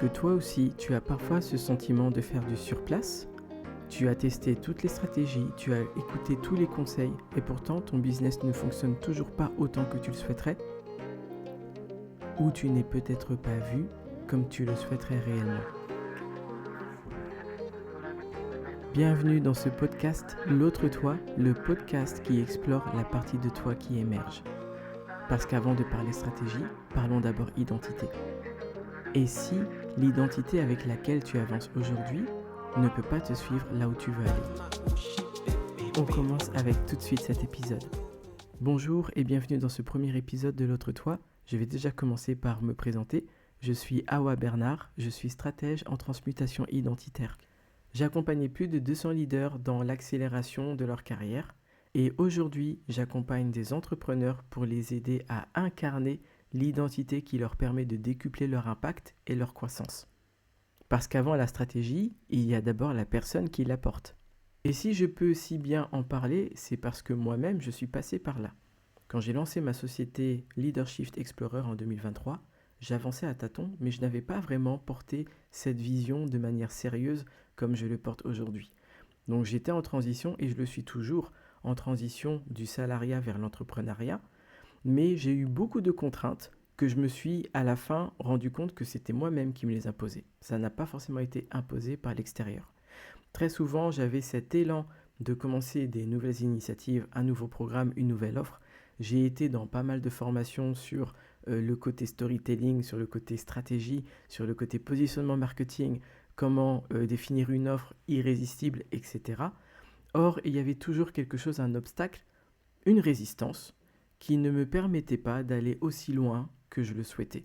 que toi aussi, tu as parfois ce sentiment de faire du surplace? Tu as testé toutes les stratégies, tu as écouté tous les conseils et pourtant ton business ne fonctionne toujours pas autant que tu le souhaiterais? Ou tu n'es peut-être pas vu comme tu le souhaiterais réellement? Bienvenue dans ce podcast L'autre toi, le podcast qui explore la partie de toi qui émerge. Parce qu'avant de parler stratégie, parlons d'abord identité. Et si l'identité avec laquelle tu avances aujourd'hui ne peut pas te suivre là où tu veux aller? On commence avec tout de suite cet épisode. Bonjour et bienvenue dans ce premier épisode de L'autre toi. Je vais déjà commencer par me présenter. Je suis Awa Bernard, je suis stratège en transmutation identitaire. J'ai accompagné plus de 200 leaders dans l'accélération de leur carrière et aujourd'hui, j'accompagne des entrepreneurs pour les aider à incarner l'identité qui leur permet de décupler leur impact et leur croissance. Parce qu'avant la stratégie, il y a d'abord la personne qui la porte. Et si je peux si bien en parler, c'est parce que moi-même, je suis passé par là. Quand j'ai lancé ma société Leadership Explorer en 2023, j'avançais à tâtons, mais je n'avais pas vraiment porté cette vision de manière sérieuse comme je le porte aujourd'hui. Donc j'étais en transition et je le suis toujours en transition du salariat vers l'entrepreneuriat, mais j'ai eu beaucoup de contraintes que je me suis à la fin rendu compte que c'était moi-même qui me les imposais. Ça n'a pas forcément été imposé par l'extérieur. Très souvent, j'avais cet élan de commencer des nouvelles initiatives, un nouveau programme, une nouvelle offre. J'ai été dans pas mal de formations sur le côté storytelling, sur le côté stratégie, sur le côté positionnement marketing, comment définir une offre irrésistible, etc. Or, il y avait toujours quelque chose, un obstacle, une résistance, qui ne me permettait pas d'aller aussi loin que je le souhaitais.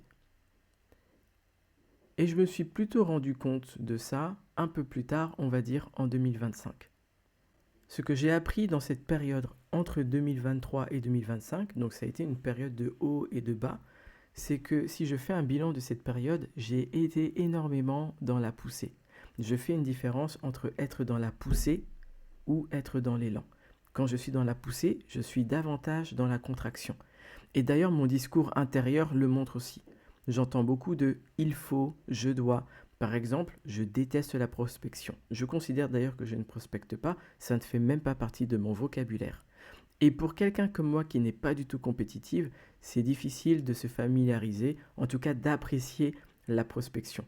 Et je me suis plutôt rendu compte de ça un peu plus tard, on va dire en 2025. Ce que j'ai appris dans cette période entre 2023 et 2025, donc ça a été une période de haut et de bas, c'est que si je fais un bilan de cette période, j'ai été énormément dans la poussée. Je fais une différence entre être dans la poussée ou être dans l'élan. Quand je suis dans la poussée, je suis davantage dans la contraction. Et d'ailleurs, mon discours intérieur le montre aussi. J'entends beaucoup de « il faut »,« je dois ». Par exemple, je déteste la prospection. Je considère d'ailleurs que je ne prospecte pas, ça ne fait même pas partie de mon vocabulaire. Et pour quelqu'un comme moi qui n'est pas du tout compétitive, c'est difficile de se familiariser, en tout cas d'apprécier la prospection.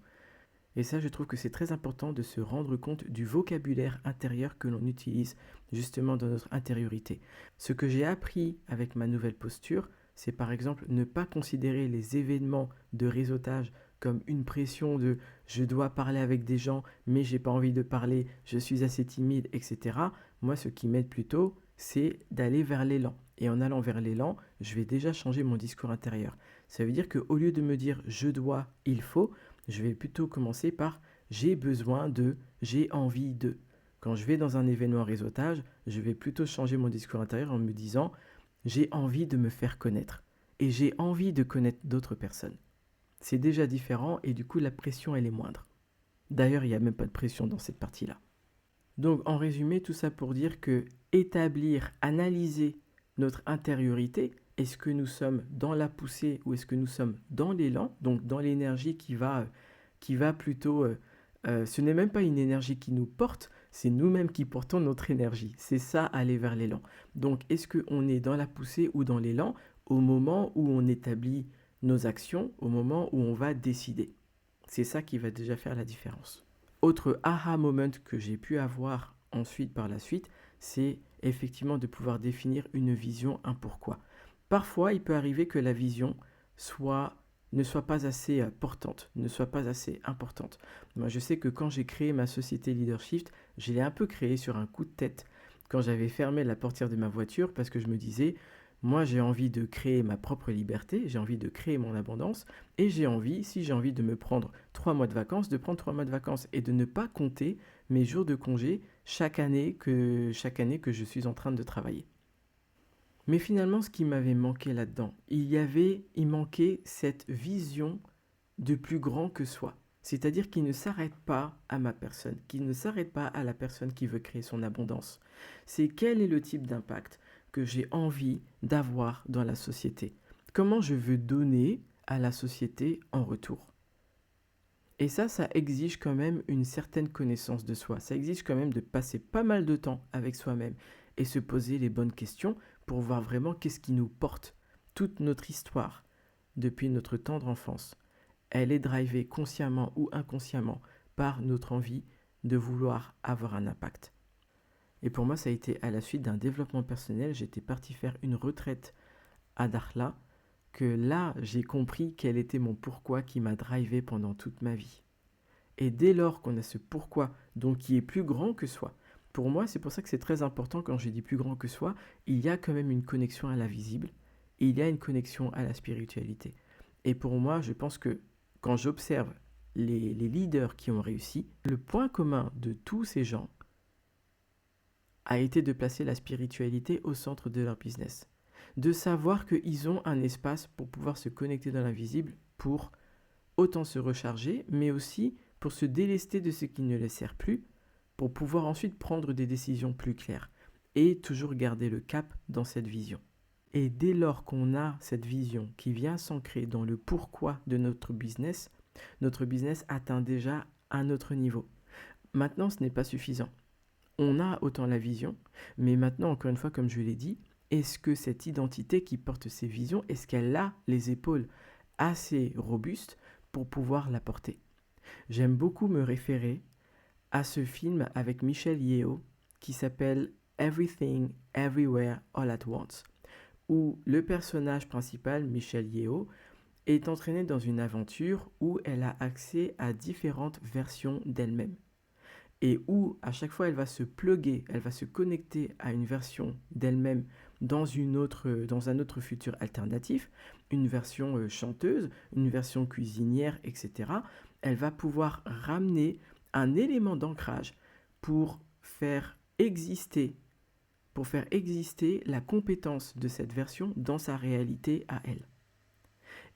Et ça, je trouve que c'est très important de se rendre compte du vocabulaire intérieur que l'on utilise justement dans notre intériorité. Ce que j'ai appris avec ma nouvelle posture, c'est par exemple ne pas considérer les événements de réseautage comme une pression de je dois parler avec des gens mais j'ai pas envie de parler, je suis assez timide, etc. Moi, ce qui m'aide plutôt, c'est d'aller vers l'élan. Et en allant vers l'élan, je vais déjà changer mon discours intérieur. Ça veut dire qu'au lieu de me dire je dois, il faut, je vais plutôt commencer par j'ai besoin de, j'ai envie de. Quand je vais dans un événement réseautage, je vais plutôt changer mon discours intérieur en me disant j'ai envie de me faire connaître et j'ai envie de connaître d'autres personnes. C'est déjà différent et du coup la pression elle est moindre. D'ailleurs, il n'y a même pas de pression dans cette partie-là. Donc en résumé, tout ça pour dire que établir, analyser notre intériorité, est-ce que nous sommes dans la poussée ou est-ce que nous sommes dans l'élan, donc dans l'énergie qui va plutôt... ce n'est même pas une énergie qui nous porte, c'est nous-mêmes qui portons notre énergie. C'est ça, aller vers l'élan. Donc est-ce qu'on est dans la poussée ou dans l'élan au moment où on établit nos actions, au moment où on va décider? C'est ça qui va déjà faire la différence. Autre aha moment que j'ai pu avoir ensuite par la suite, c'est effectivement de pouvoir définir une vision, un pourquoi. Parfois, il peut arriver que la vision ne soit pas assez portante, ne soit pas assez importante. Moi, je sais que quand j'ai créé ma société Leadership, je l'ai un peu créée sur un coup de tête quand j'avais fermé la portière de ma voiture parce que je me disais, moi j'ai envie de créer ma propre liberté, j'ai envie de créer mon abondance et j'ai envie, si j'ai envie de me prendre 3 mois de vacances, de prendre 3 mois de vacances et de ne pas compter mes jours de congé chaque année que je suis en train de travailler. Mais finalement, ce qui m'avait manqué là-dedans, il manquait cette vision de plus grand que soi. C'est-à-dire qu'il ne s'arrête pas à ma personne, qu'il ne s'arrête pas à la personne qui veut créer son abondance. C'est quel est le type d'impact que j'ai envie d'avoir dans la société. Comment je veux donner à la société en retour. Et ça exige quand même une certaine connaissance de soi. Ça exige quand même de passer pas mal de temps avec soi-même et se poser les bonnes questions pour voir vraiment qu'est-ce qui nous porte. Toute notre histoire, depuis notre tendre enfance, elle est drivée consciemment ou inconsciemment par notre envie de vouloir avoir un impact. Et pour moi, ça a été à la suite d'un développement personnel. J'étais parti faire une retraite à Dakhla, que là, j'ai compris quel était mon pourquoi qui m'a drivé pendant toute ma vie. Et dès lors qu'on a ce pourquoi, donc qui est plus grand que soi, pour moi, c'est pour ça que c'est très important quand je dis plus grand que soi, il y a quand même une connexion à l'invisible, et il y a une connexion à la spiritualité. Et pour moi, je pense que quand j'observe les leaders qui ont réussi, le point commun de tous ces gens a été de placer la spiritualité au centre de leur business. De savoir qu'ils ont un espace pour pouvoir se connecter dans l'invisible, pour autant se recharger, mais aussi pour se délester de ce qui ne les sert plus, pour pouvoir ensuite prendre des décisions plus claires et toujours garder le cap dans cette vision. Et dès lors qu'on a cette vision qui vient s'ancrer dans le pourquoi de notre business atteint déjà un autre niveau. Maintenant, ce n'est pas suffisant. On a autant la vision, mais maintenant, encore une fois, comme je l'ai dit, est-ce que cette identité qui porte ces visions, est-ce qu'elle a les épaules assez robustes pour pouvoir la porter? J'aime beaucoup me référer à ce film avec Michelle Yeoh qui s'appelle Everything, Everywhere, All at Once, où le personnage principal, Michelle Yeoh, est entraînée dans une aventure où elle a accès à différentes versions d'elle-même. Et où à chaque fois elle va se plugger, elle va se connecter à une version d'elle-même dans un autre futur alternatif, une version chanteuse, une version cuisinière, etc. Elle va pouvoir ramener un élément d'ancrage pour faire exister, la compétence de cette version dans sa réalité à elle.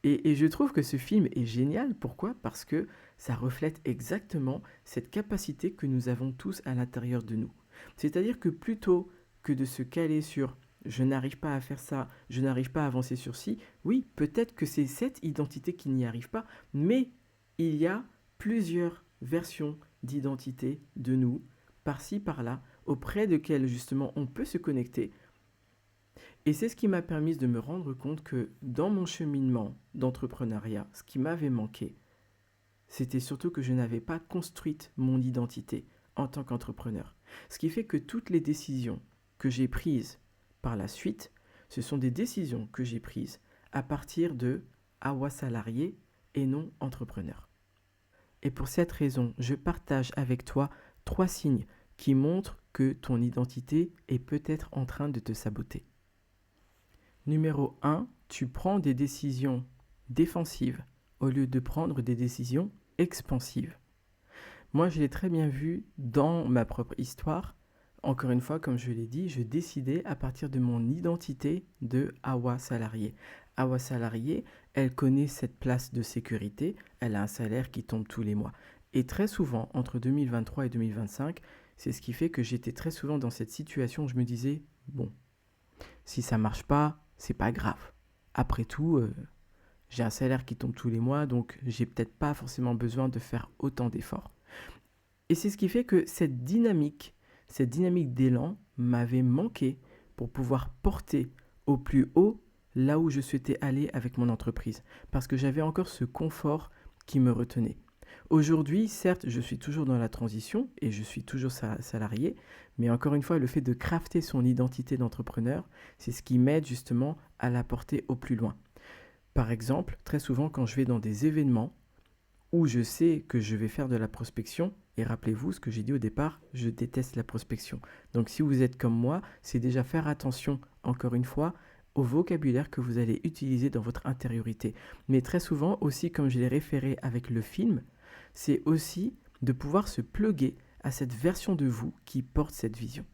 Et je trouve que ce film est génial. Pourquoi? Parce que ça reflète exactement cette capacité que nous avons tous à l'intérieur de nous. C'est-à-dire que plutôt que de se caler sur je n'arrive pas à faire ça, je n'arrive pas à avancer sur ci, oui, peut-être que c'est cette identité qui n'y arrive pas, mais il y a plusieurs versions d'identité de nous, par-ci, par-là, auprès desquelles justement on peut se connecter. Et c'est ce qui m'a permis de me rendre compte que dans mon cheminement d'entrepreneuriat, ce qui m'avait manqué, c'était surtout que je n'avais pas construite mon identité en tant qu'entrepreneur. Ce qui fait que toutes les décisions que j'ai prises par la suite, ce sont des décisions que j'ai prises à partir de Awa salarié et non entrepreneur. Et pour cette raison, je partage avec toi 3 signes qui montrent que ton identité est peut-être en train de te saboter. Numéro 1, tu prends des décisions défensives au lieu de prendre des décisions expansives. Moi, je l'ai très bien vu dans ma propre histoire. Encore une fois, comme je l'ai dit, je décidais à partir de mon identité de Awa salarié. Awa salarié, elle connaît cette place de sécurité, elle a un salaire qui tombe tous les mois. Et très souvent, entre 2023 et 2025, c'est ce qui fait que j'étais très souvent dans cette situation où je me disais, bon, si ça marche pas, c'est pas grave. Après tout, j'ai un salaire qui tombe tous les mois, donc j'ai peut-être pas forcément besoin de faire autant d'efforts. Et c'est ce qui fait que cette dynamique d'élan m'avait manqué pour pouvoir porter au plus haut là où je souhaitais aller avec mon entreprise. Parce que j'avais encore ce confort qui me retenait. Aujourd'hui, certes, je suis toujours dans la transition et je suis toujours salarié, mais encore une fois, le fait de crafter son identité d'entrepreneur, c'est ce qui m'aide justement à la porter au plus loin. Par exemple, très souvent quand je vais dans des événements où je sais que je vais faire de la prospection, et rappelez-vous ce que j'ai dit au départ, je déteste la prospection. Donc si vous êtes comme moi, c'est déjà faire attention, encore une fois, au vocabulaire que vous allez utiliser dans votre intériorité. Mais très souvent aussi, comme je l'ai référé avec le film, c'est aussi de pouvoir se plugger à cette version de vous qui porte cette vision.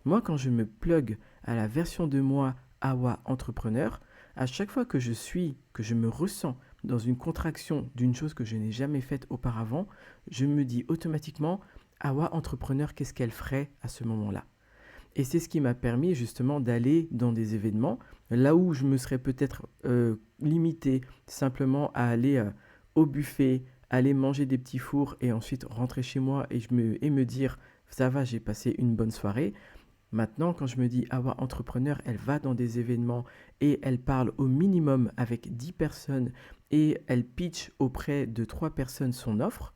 Moi, quand je me plug à la version de moi, Awa entrepreneur, à chaque fois que je me ressens dans une contraction d'une chose que je n'ai jamais faite auparavant, je me dis automatiquement, Awa entrepreneur, qu'est-ce qu'elle ferait à ce moment-là? Et c'est ce qui m'a permis justement d'aller dans des événements, là où je me serais peut-être limité simplement à aller au buffet, aller manger des petits fours et ensuite rentrer chez moi et me dire, ça va, j'ai passé une bonne soirée. Maintenant, quand je me dis, ah ouais, entrepreneur, elle va dans des événements et elle parle au minimum avec 10 personnes et elle pitch auprès de 3 personnes son offre,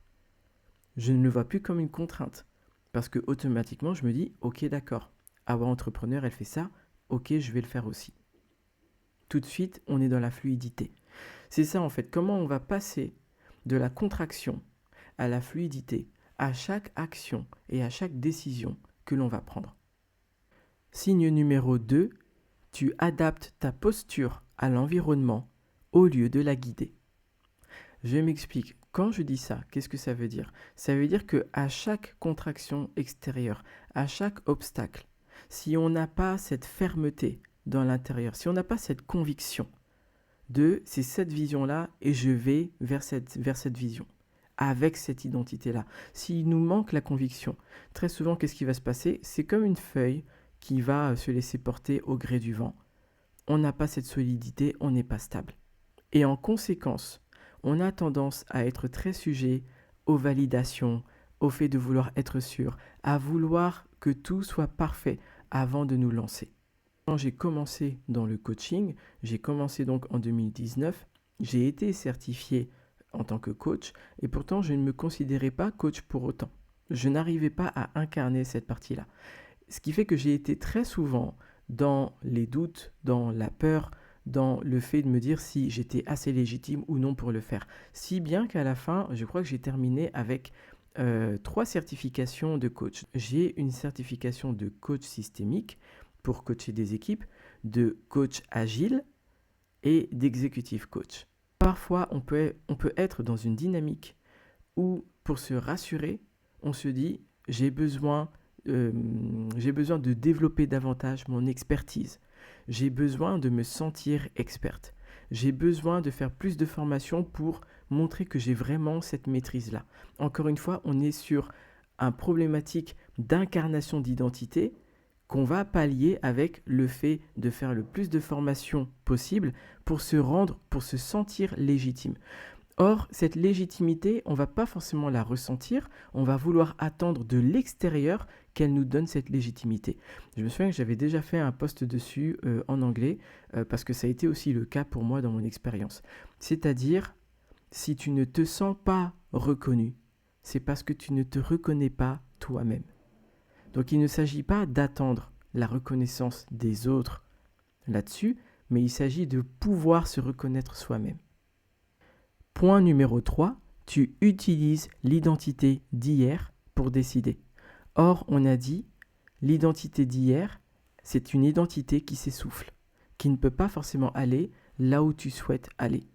je ne le vois plus comme une contrainte. Parce que automatiquement, je me dis, ok, d'accord, ah ouais, entrepreneur, elle fait ça, ok, je vais le faire aussi. Tout de suite, on est dans la fluidité. C'est ça en fait, comment on va passer de la contraction à la fluidité, à chaque action et à chaque décision que l'on va prendre. Signe numéro 2, tu adaptes ta posture à l'environnement au lieu de la guider. Je m'explique. Quand je dis ça, qu'est-ce que ça veut dire? Ça veut dire qu'à chaque contraction extérieure, à chaque obstacle, si on n'a pas cette fermeté dans l'intérieur, si on n'a pas cette conviction de c'est cette vision-là et je vais vers cette vision, avec cette identité-là. S'il nous manque la conviction, très souvent, qu'est-ce qui va se passer? C'est comme une feuille qui va se laisser porter au gré du vent. On n'a pas cette solidité, on n'est pas stable. Et en conséquence, on a tendance à être très sujet aux validations, au fait de vouloir être sûr, à vouloir que tout soit parfait avant de nous lancer. Quand j'ai commencé dans le coaching, j'ai commencé donc en 2019, j'ai été certifié en tant que coach et pourtant je ne me considérais pas coach pour autant. Je n'arrivais pas à incarner cette partie-là. Ce qui fait que j'ai été très souvent dans les doutes, dans la peur, dans le fait de me dire si j'étais assez légitime ou non pour le faire. Si bien qu'à la fin, je crois que j'ai terminé avec 3 certifications de coach. J'ai une certification de coach systémique pour coacher des équipes, de coach agile et d'executive coach. Parfois, on peut être dans une dynamique où, pour se rassurer, on se dit j'ai besoin de développer davantage mon expertise. J'ai besoin de me sentir experte. J'ai besoin de faire plus de formations pour montrer que j'ai vraiment cette maîtrise-là. Encore une fois, on est sur un problématique d'incarnation d'identité qu'on va pallier avec le fait de faire le plus de formations possible pour se sentir légitime. Or, cette légitimité, on ne va pas forcément la ressentir, on va vouloir attendre de l'extérieur qu'elle nous donne cette légitimité. Je me souviens que j'avais déjà fait un post dessus en anglais, parce que ça a été aussi le cas pour moi dans mon expérience. C'est-à-dire, si tu ne te sens pas reconnu, c'est parce que tu ne te reconnais pas toi-même. Donc il ne s'agit pas d'attendre la reconnaissance des autres là-dessus, mais il s'agit de pouvoir se reconnaître soi-même. Point numéro 3, tu utilises l'identité d'hier pour décider. Or, on a dit, l'identité d'hier, c'est une identité qui s'essouffle, qui ne peut pas forcément aller là où tu souhaites aller.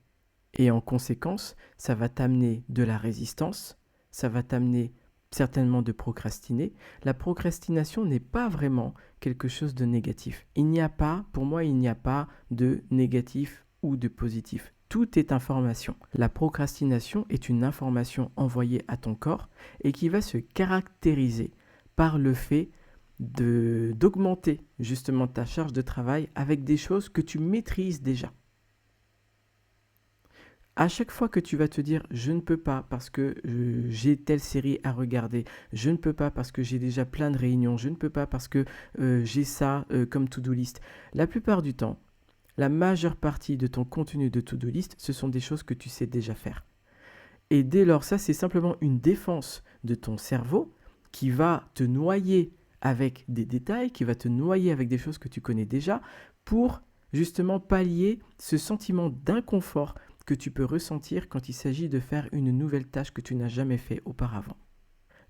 Et en conséquence, ça va t'amener de la résistance, ça va t'amener certainement de procrastiner. La procrastination n'est pas vraiment quelque chose de négatif. Pour moi, il n'y a pas de négatif ou de positif. Tout est information. La procrastination est une information envoyée à ton corps et qui va se caractériser par le fait d'augmenter justement ta charge de travail avec des choses que tu maîtrises déjà. À chaque fois que tu vas te dire je ne peux pas parce que j'ai telle série à regarder, je ne peux pas parce que j'ai déjà plein de réunions, je ne peux pas parce que j'ai ça comme to-do list, la plupart du temps, la majeure partie de ton contenu de to-do list, ce sont des choses que tu sais déjà faire. Et dès lors, ça, c'est simplement une défense de ton cerveau qui va te noyer avec des détails, qui va te noyer avec des choses que tu connais déjà pour justement pallier ce sentiment d'inconfort que tu peux ressentir quand il s'agit de faire une nouvelle tâche que tu n'as jamais fait auparavant.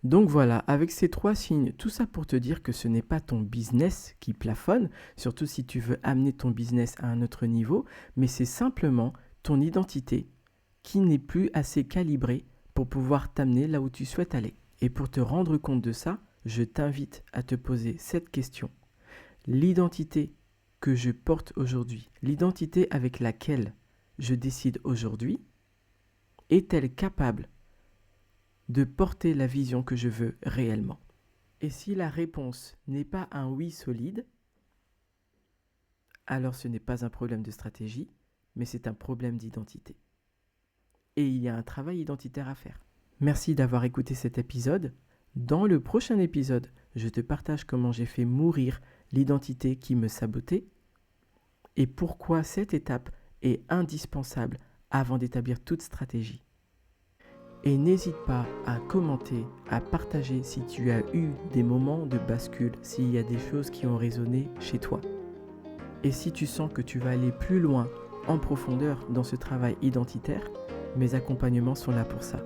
Donc voilà, avec ces 3 signes, tout ça pour te dire que ce n'est pas ton business qui plafonne, surtout si tu veux amener ton business à un autre niveau, mais c'est simplement ton identité qui n'est plus assez calibrée pour pouvoir t'amener là où tu souhaites aller. Et pour te rendre compte de ça, je t'invite à te poser cette question. L'identité que je porte aujourd'hui, l'identité avec laquelle je décide aujourd'hui, est-elle capable de porter la vision que je veux réellement? Et si la réponse n'est pas un oui solide, alors ce n'est pas un problème de stratégie, mais c'est un problème d'identité. et il y a un travail identitaire à faire. Merci d'avoir écouté cet épisode. Dans le prochain épisode, je te partage comment j'ai fait mourir l'identité qui me sabotait et pourquoi cette étape est indispensable avant d'établir toute stratégie. Et n'hésite pas à commenter, à partager si tu as eu des moments de bascule, s'il y a des choses qui ont résonné chez toi. Et si tu sens que tu vas aller plus loin, en profondeur dans ce travail identitaire, mes accompagnements sont là pour ça.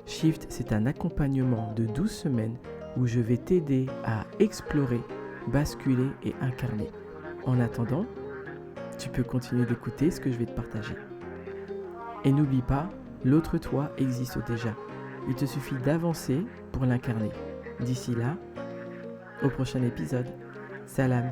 Shift, c'est un accompagnement de 12 semaines où je vais t'aider à explorer, basculer et incarner. En attendant, tu peux continuer d'écouter ce que je vais te partager. Et n'oublie pas, l'autre toi existe déjà. Il te suffit d'avancer pour l'incarner. D'ici là, au prochain épisode. Salam.